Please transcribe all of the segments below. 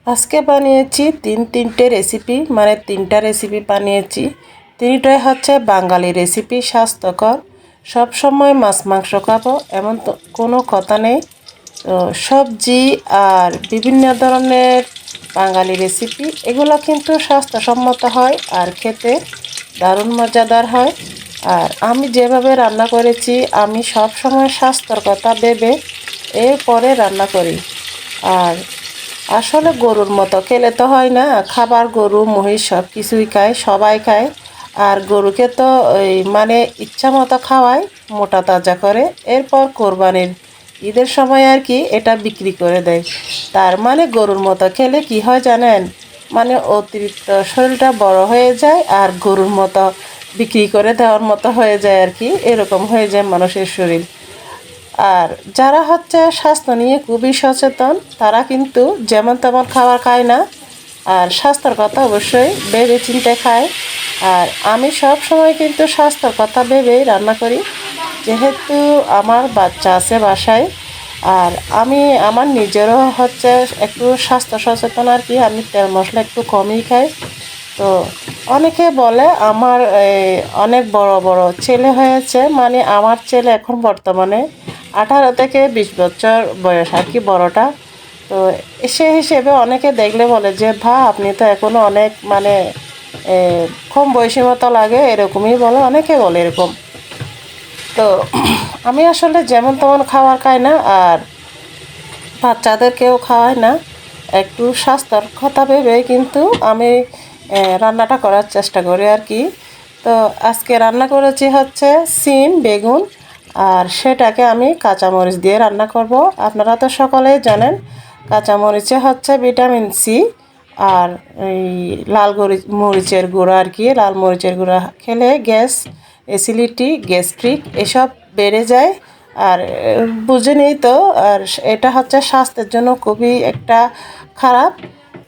আজকে বানিয়েছি তিনটে রেসিপি, মানে তিনটা রেসিপি বানিয়েছি। তিনটাই হচ্ছে বাঙালি রেসিপি, স্বাস্থ্যকর। সব সময় মাছ মাংস খাবো এমন তো কোনো কথা নেই। তো সবজি আর বিভিন্ন ধরনের বাঙালি রেসিপি, এগুলো কিন্তু স্বাস্থ্যসম্মত হয় আর খেতে দারুণ মজাদার হয়। আর আমি যেভাবে রান্না করেছি, আমি সব সময় স্বাস্থ্যর কথা ভেবে এরপরে রান্না করি। আর আসলে গরুর মতো খেলে তো হয় না, খাবার গরু মহিষ সব কিছুই খায়, সবাই খায়। আর গরুকে তো ওই মানে ইচ্ছা মতো খাওয়ায়, মোটা তাজা করে। এরপর কোরবানির ঈদের সময় আর কি এটা বিক্রি করে দেয়। তার মানে গরুর মতো খেলে কি হয় জানেন, মানে অতিরিক্ত শরীরটা বড় হয়ে যায় আর গরুর মতো বিক্রি করে দেওয়ার মতো হয়ে যায় আর কি, এরকম হয়ে যায় মানুষের শরীর। আর যারা হচ্ছে স্বাস্থ্য নিয়ে খুবই সচেতন, তারা কিন্তু যেমন তেমন খাবার খায় না, আর স্বাস্থ্যের কথা অবশ্যই ভেবে চিন্তে খায়। আর আমি সব সময় কিন্তু স্বাস্থ্যের কথা ভেবেই রান্না করি, যেহেতু আমার বাচ্চা আছে বাসায়। আর আমি আমার নিজেরও হচ্ছে একটু স্বাস্থ্য সচেতন আর কি, আমি তেল মশলা একটু কমই খাই। তো অনেকে বলে আমার অনেক বড় বড় ছেলে হয়েছে, মানে আমার ছেলে এখন বর্তমানে 18 থেকে 20 বছর বয়স আর কি, বড়টা। তো সে হিসেবে অনেকে দেখলে বলে যে আপনি তো এখনও অনেক মানে এ, কম বয়সী মতো লাগে, এরকমই বলে, অনেকে বলে এরকম। তো আমি আসলে যেমন তেমন খাবার খাই না, আর বাচ্চাদেরকেও খাওয়াই না। একটু স্বাস্থ্যর কথা ভেবে কিন্তু আমি রান্নাটা করার চেষ্টা করি আর কি। তো আজকে রান্না করেছি হচ্ছে সিম বেগুন, আর সেটাকে আমি কাঁচামরিচ দিয়ে রান্না করব। আপনারা তো সকলেই জানেন কাঁচামরিচে হচ্ছে ভিটামিন সি। আর এই মরিচের গুঁড়া আর কি, লাল মরিচের গুঁড়া খেলে গ্যাস, অ্যাসিডিটি, গ্যাস্ট্রিক এসব বেড়ে যায়। আর বুঝেনি তো, আর এটা হচ্ছে স্বাস্থ্যের জন্য খুবই একটা খারাপ।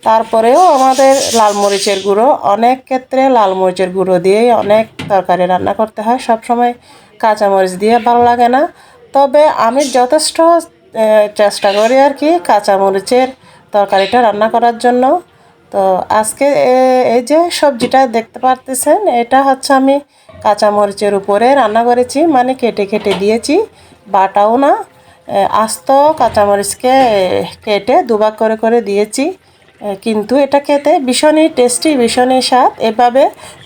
তারপরেও আমাদের লাল মরিচের গুঁড়ো, অনেক ক্ষেত্রে লাল মরিচের গুঁড়ো দিয়েই অনেক তরকারি রান্না করতে হয়, সব সময় কাঁচা মরিচ দিয়ে ভালো লাগে না। তবে আমি যথেষ্ট চেষ্টা করি আর কি কাঁচা মরিচের তরকারিটা রান্না করার জন্য। তো আজকে এই যে সবজিটা দেখতে পারতেছেন, এটা হচ্ছে আমি কাঁচা মরিচের উপরে রান্না করেছি, মানে কেটে কেটে দিয়েছি, বাটাও না। আস্ত কাঁচামরিচকে কেটে দুভাগ করে করে দিয়েছি। কিন্তু এটা খেতে ভীষণই টেস্টি, ভীষণই স্বাদ। এভাবে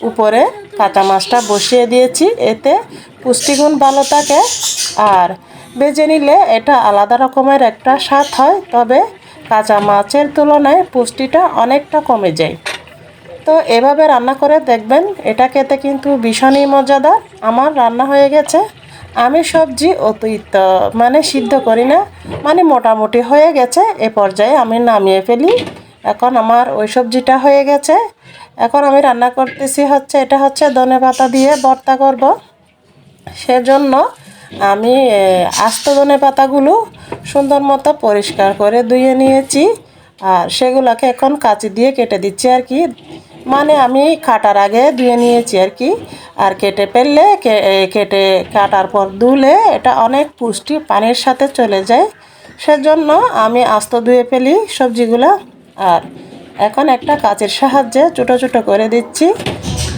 উপরে কাঁচা মাছটা বসিয়ে দিয়েছি, এতে পুষ্টিগুণ ভালো থাকে। আর ভেজে নিলে এটা আলাদা রকমের একটা স্বাদ হয়, তবে কাঁচা মাছের তুলনায় পুষ্টিটা অনেকটা কমে যায়। তো এভাবে রান্না করে দেখবেন, এটা খেতে কিন্তু ভীষণই মজাদার। আমার রান্না হয়ে গেছে। আমি সবজি অতিরিক্ত মানে সিদ্ধ করি না, মানে মোটামুটি হয়ে গেছে, এ পর্যায়ে আমি নামিয়ে ফেলি। এখন আমার ওই সবজিটা হয়ে গেছে। এখন আমি রান্না করতেছি হচ্ছে, এটা হচ্ছে ধনেপাতা দিয়ে ভর্তা করব। সেজন্য আমি আস্ত ধনেপাতাগুলো সুন্দর মতো পরিষ্কার করে ধুয়ে নিয়েছি, আর সেগুলোকে এখন কাঁচি দিয়ে কেটে দিচ্ছি আর কি। মানে আমি কাটার আগে ধুয়ে নিয়েছি আর কি। আর কেটে ফেললে কেটে কাটার পর ধুলে এটা অনেক পুষ্টি পানির সাথে চলে যায়, সেজন্য আমি আস্ত ধুয়ে ফেলি সবজিগুলো। আর এখন একটা কাঁচির সাহায্যে ছোটো ছোটো করে দিচ্ছি,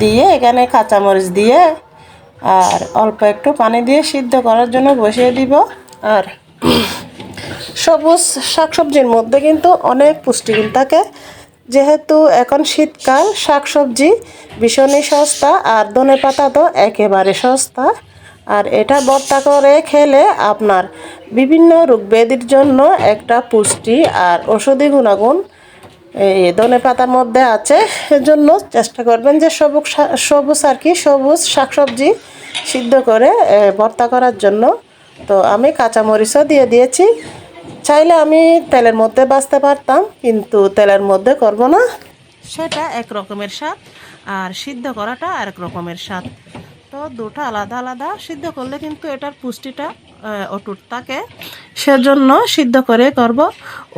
দিয়ে এখানে কাঁচামরিচ দিয়ে আর অল্প একটু পানি দিয়ে সিদ্ধ করার জন্য বসিয়ে দিব। আর সবুজ শাকসবজির মধ্যে কিন্তু অনেক পুষ্টিগুণ থাকে, যেহেতু এখন শীতকাল, শাকসবজি ভীষণই সস্তা, আর ধনেপাতা তো একেবারে সস্তা। আর এটা ভর্তা করে খেলে আপনার বিভিন্ন রোগ ব্যাধির জন্য একটা পুষ্টি আর ঔষধি গুণাগুণ এই ধনেপাতার মধ্যে আছে। সেজন্য চেষ্টা করবেন যে সবুজ আর কি, সবুজ শাকসবজি সিদ্ধ করে ভর্তা করার জন্য। তো আমি কাঁচামরিচও দিয়ে দিয়েছি। চাইলে আমি তেলের মধ্যে ভাজতে পারতাম, কিন্তু তেলের মধ্যে করব না, সেটা এক রকমের স্বাদ আর সিদ্ধ করাটা আরেক রকমের স্বাদ। তো দুটো আলাদা আলাদা, সিদ্ধ করলে কিন্তু এটার পুষ্টিটা অটুট থাকে, সেজন্য সিদ্ধ করে করব।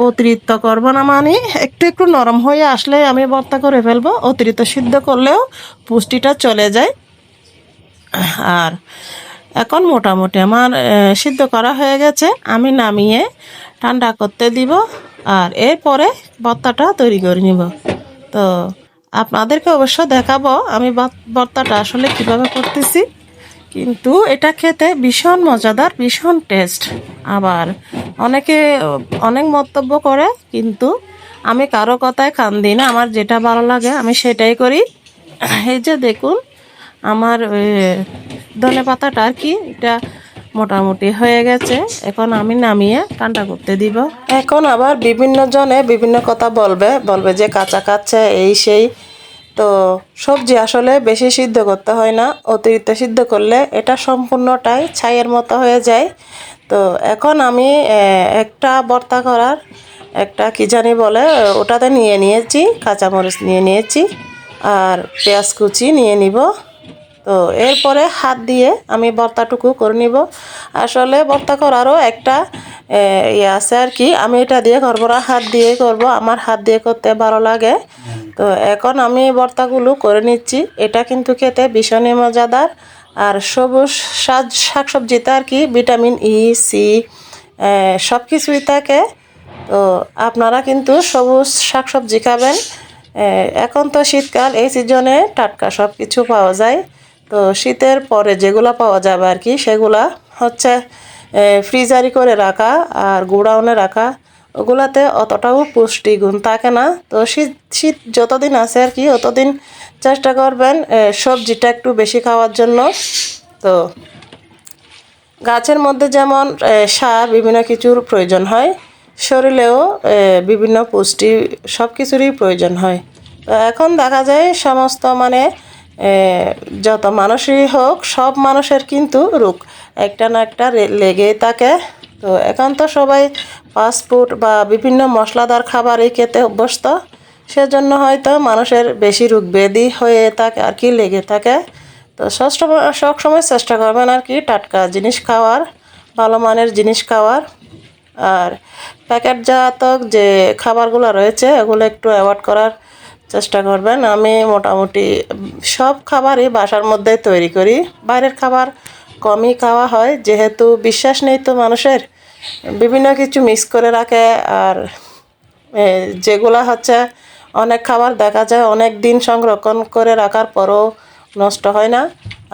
অতিরিক্ত করব না, মানে একটু একটু নরম হয়ে আসলে আমি ভর্তা করে ফেলবো, অতিরিক্ত সিদ্ধ করলেও পুষ্টিটা চলে যায়। আর এখন মোটামুটি আমার সিদ্ধ করা হয়ে গেছে, আমি নামিয়ে ঠান্ডা করতে দিব। আর এরপরে ভর্তাটা তৈরি করে নিব। তো আপনাদেরকে অবশ্য দেখাবো আমি ভর্তাটা আসলে কিভাবে করতেছি। কিন্তু এটা খেতে ভীষণ মজাদার, ভীষণ টেস্ট। আবার অনেকে অনেক মন্তব্য করে, কিন্তু আমি কারো কথায় কান দিই না। আমার যেটা ভালো লাগে আমি সেটাই করি। এই যে দেখুন আমার ধনে পাতাটা আর কি এটা মোটামুটি হয়ে গেছে। এখন আমি নামিয়ে ঠান্ডা করতে দিব। এখন আবার বিভিন্ন জনে বিভিন্ন কথা বলবে যে কাঁচা কাচ্চা এই সেই। তো সবজি আসলে বেশি সিদ্ধ করতে হয় না, অতিরিক্ত সিদ্ধ করলে এটা সম্পূর্ণটাই ছাইয়ের মতো হয়ে যায়। তো এখন আমি একটা ভর্তা করার একটা কি জানি বলে ওটাতে নিয়ে নিয়েছি, কাঁচামরিচ নিয়ে নিয়েছি আর পেঁয়াজ কুচি নিয়ে নিব। তো এরপরে হাত দিয়ে আমি ভর্তাটুকু করে নিব। আসলে ভর্তা করারও একটা ইয়ে আছে আর কি, আমি এটা দিয়ে করবো না, হাত দিয়ে করব, আমার হাত দিয়ে করতে ভালো লাগে। তো এখন আমি ভর্তাগুলো করে নিচ্ছি। এটা কিন্তু খেতে ভীষণই মজাদার। আর সবুজ শাকসবজিতে আর কি ভিটামিন ই, সি সব কিছুই থাকে। তো আপনারা কিন্তু সবুজ শাকসবজি খাবেন। এখন তো শীতকাল, এই সিজনে টাটকা সব কিছু পাওয়া যায়। তো শীতের পরে যেগুলো পাওয়া যাবে আর কি সেগুলা হচ্ছে ফ্রিজারি করে রাখা আর গোডাউনে রাখা, ওগুলাতে অতটাও পুষ্টিগুণ থাকে না। তো শীত শীত যতদিন আছে আর কি ততদিন চেষ্টা করবেন সবজিটা একটু বেশি খাওয়ার জন্য। তো গাছের মধ্যে যেমন সার বিভিন্ন কিছুর প্রয়োজন হয়, শরীরেও বিভিন্ন পুষ্টি সব কিছুরই প্রয়োজন হয়। তো এখন দেখা যায় সমস্ত মানে যত মানুষই হোক সব মানুষের কিন্তু রোগ একটা না একটা লেগেই থাকে। তো এখন তো সবাই ফাস্টফুড বা বিভিন্ন মশলাদার খাবারই খেতে অভ্যস্ত, সেজন্য হয়তো মানুষের বেশি রোগ ব্যাধি হয়ে থাকে আর কি, লেগে থাকে। তো সব সময় চেষ্টা করবেন আর কি টাটকা জিনিস খাওয়ার, ভালো মানের জিনিস খাওয়ার। আর প্যাকেটজাত যে খাবারগুলো রয়েছে এগুলো একটু অ্যাভয়েড করার চেষ্টা করবেন। আমি মোটামুটি সব খাবারই বাসার মধ্যে তৈরি করি, বাইরের খাবার কমই খাওয়া হয়, যেহেতু বিশ্বাস নেই তো মানুষের, বিভিন্ন কিছু মিক্স করে রাখে। আর যেগুলা হচ্ছে অনেক খাবার দেখা যায় অনেক দিন সংরক্ষণ করে রাখার পরও নষ্ট হয় না।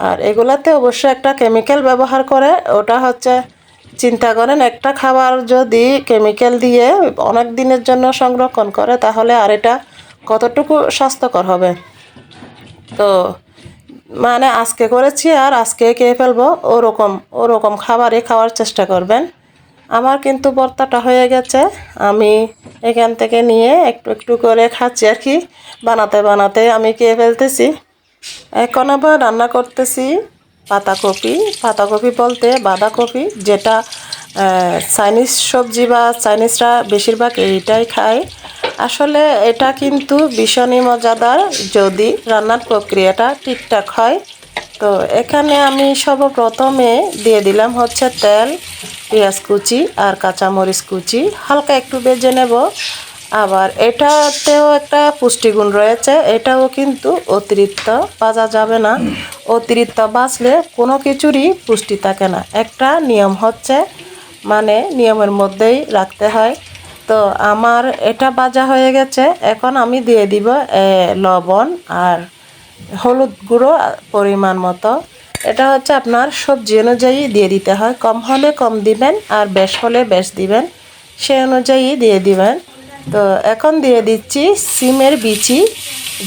আর এগুলাতে অবশ্য একটা কেমিক্যাল ব্যবহার করে, ওটা হচ্ছে চিন্তা করেন একটা খাবার যদি কেমিক্যাল দিয়ে অনেক দিনের জন্য সংরক্ষণ করে তাহলে আর এটা কতটুকু স্বাস্থ্যকর হবে। তো মানে আজকে করেছি আর আজকে খেয়ে ফেলবো ওরকম ওরকম খাবারই খাওয়ার চেষ্টা করবেন। আমার কিন্তু ভর্তাটা হয়ে গেছে, আমি এখান থেকে নিয়ে একটু একটু করে খাচ্ছি আর কি, বানাতে বানাতে আমি খেয়ে ফেলতেছি। এখন আবার রান্না করতেছি পাতাকপি। পাতাকপি বলতে বাঁধাকপি, যেটা চাইনিজ সবজি বা চাইনিজরা বেশিরভাগ এইটাই খায়। আসলে এটা কিন্তু ভীষণই মজাদার যদি রান্নার প্রক্রিয়াটা ঠিকঠাক হয়। তো এখানে আমি সর্বপ্রথমে দিয়ে দিলাম হচ্ছে তেল, পেঁয়াজ কুচি আর কাঁচামরিচ কুচি, হালকা একটু ভেজে নেব। আবার এটাতেও একটা পুষ্টিগুণ রয়েছে, এটাও কিন্তু অতিরিক্ত ভাজা যাবে না, অতিরিক্ত ভাজলে কোনো কিছুরই পুষ্টি থাকে না। একটা নিয়ম হচ্ছে মানে নিয়মের মধ্যেই রাখতে হয়। তো আমার এটা ভাজা হয়ে গেছে, এখন আমি দিয়ে দিব লবণ আর হলুদ গুঁড়ো পরিমাণ মতো। এটা হচ্ছে আপনার সবজি অনুযায়ী দিয়ে দিতে হয়, কম হলে কম দিবেন আর বেশ হলে বেশ দিবেন, সেই অনুযায়ী দিয়ে দিবেন। তো এখন দিয়ে দিচ্ছি সিমের বিচি,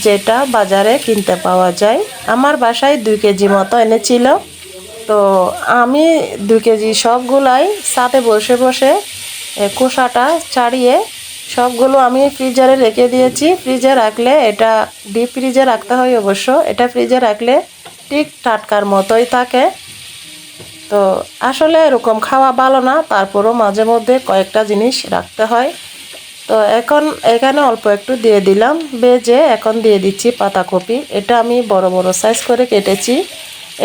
যেটা বাজারে কিনতে পাওয়া যায়। আমার বাসায় 2 কেজি মতো এনেছিল। তো আমি 2 কেজি সবগুলাই সাথে বসে বসে খোসাটা ছাড়িয়ে সবগুলো আমি ফ্রিজারে রেখে দিয়েছি। ফ্রিজে রাখলে এটা ডিপ ফ্রিজে রাখতে হয় অবশ্য, এটা ফ্রিজে রাখলে ঠিক টাটকার মতোই থাকে। তো আসলে এরকম খাওয়া ভালো না, তারপরও মাঝে মধ্যে কয়েকটা জিনিস রাখতে হয়। তো এখন এখানে অল্প একটু দিয়ে দিলাম ভেজে, এখন দিয়ে দিচ্ছি পাতাকপি। এটা আমি বড় বড় সাইজ করে কেটেছি।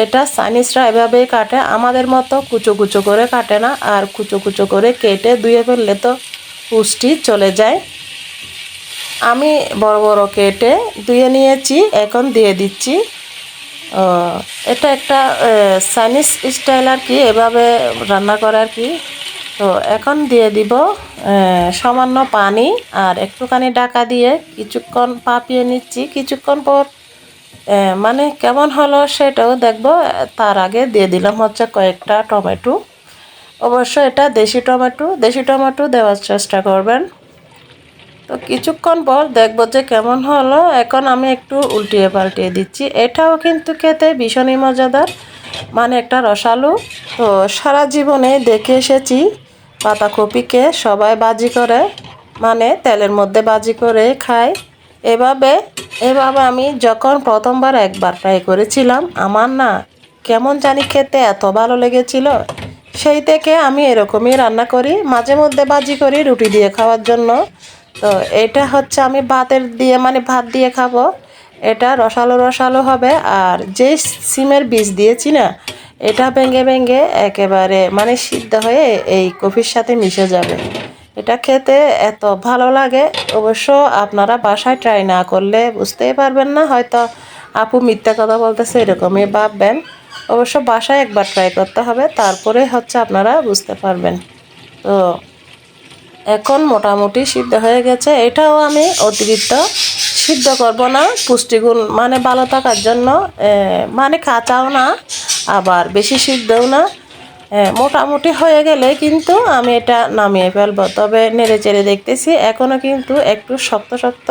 এটা চাইনিজরা এভাবেই কাটে, আমাদের মতো কুচো কুচো করে কাটে না। আর কুচো কুচো করে কেটে ধুয়ে ফেললে তো পুষ্টি চলে যায়। আমি বড় বড় কেটে ধুয়ে নিয়েছি, এখন দিয়ে দিচ্ছি। এটা একটা চাইনিজ স্টাইল আর কি, এভাবে রান্না করে আর কি। তো এখন দিয়ে দিব সামান্য পানি আর একটুখানি ঢাকা দিয়ে কিছুক্ষণ পাপিয়ে নিচ্ছি। কিছুক্ষণ পর মানে কেমন হলো সেটাও দেখব। তার আগে দিয়ে দিলাম হচ্ছে কয়েকটা টমেটো। অবশ্য এটা দেশি টমেটো দেওয়ার চেষ্টা করবেন। তো কিছুক্ষণ পর দেখবো যে কেমন হলো। এখন আমি একটু উল্টিয়ে পাল্টিয়ে দিচ্ছি। এটাও কিন্তু খেতে ভীষণই মজাদার, মানে একটা রসালো। তো সারা জীবনে দেখে এসেছি পাতাকপিকে সবাই ভাজি করে, মানে তেলের মধ্যে ভাজি করে খায়। এভাবে এভাবে আমি যখন প্রথমবার একবার ট্রাই করেছিলাম, আমার না কেমন জানি খেতে এত ভালো লেগেছিল। সেই থেকে আমি এরকমই রান্না করি, মাঝে মধ্যে ভাজি করি রুটি দিয়ে খাওয়ার জন্য। তো এটা হচ্ছে আমি ভাতের দিয়ে, মানে ভাত দিয়ে খাবো। এটা রসালো রসালো হবে। আর যে সিমের বীজ দিয়েছি না, এটা ভেঙে ভেঙে একেবারে মানে সিদ্ধ হয়ে এই কফির সাথে মিশে যাবে। এটা খেতে এত ভালো লাগে। অবশ্য আপনারা বাসায় ট্রাই না করলে বুঝতেই পারবেন না, হয়তো আপু মিথ্যা কথা বলতেছে এরকমই ভাববেন। অবশ্য বাসায় একবার ট্রাই করতে হবে, তারপরে হচ্ছে আপনারা বুঝতে পারবেন। তো এখন মোটামুটি সিদ্ধ হয়ে গেছে। এটাও আমি অতিরিক্ত সিদ্ধ করব না, পুষ্টিগুণ মানে ভালো থাকার জন্য। মানে কাঁচাও না আবার বেশি সিদ্ধও না, মোটামুটি হয়ে গেলে কিন্তু আমি এটা নামিয়ে ফেলবো। তবে নেড়ে চেড়ে দেখতেছি, এখনও কিন্তু একটু শক্ত শক্ত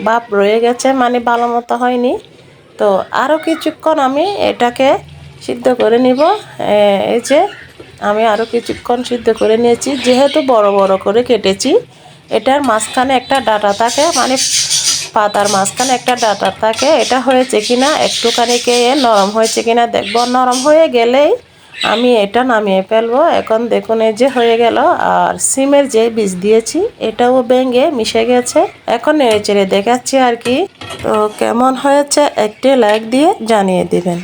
ভাব রয়ে গেছে, মানে ভালো মতো হয়নি। তো আরও কিছুক্ষণ আমি এটাকে সিদ্ধ করে নিব। এই যে আমি আরও কিছুক্ষণ সিদ্ধ করে নিয়েছি। যেহেতু বড় বড় করে কেটেছি, এটার মাঝখানে একটা ডাঁটা থাকে, মানে পাতার মাঝখানে একটা ডাঁটা থাকে। এটা হয়েছে কিনা একটুখানি খেয়ে নরম হয়েছে কিনা দেখব। নরম হয়ে গেলেই আমি এটা নামিয়ে ফেলবো। এখন দেখুন এই যে হয়ে গেল। আর সিমের যে বীজ দিয়েছি এটাও ভেঙে মিশে গেছে। এখন নেড়ে চেড়ে দেখাচ্ছি আর কি। তো কেমন হয়েছে একটি লাইক দিয়ে জানিয়ে দিবেন।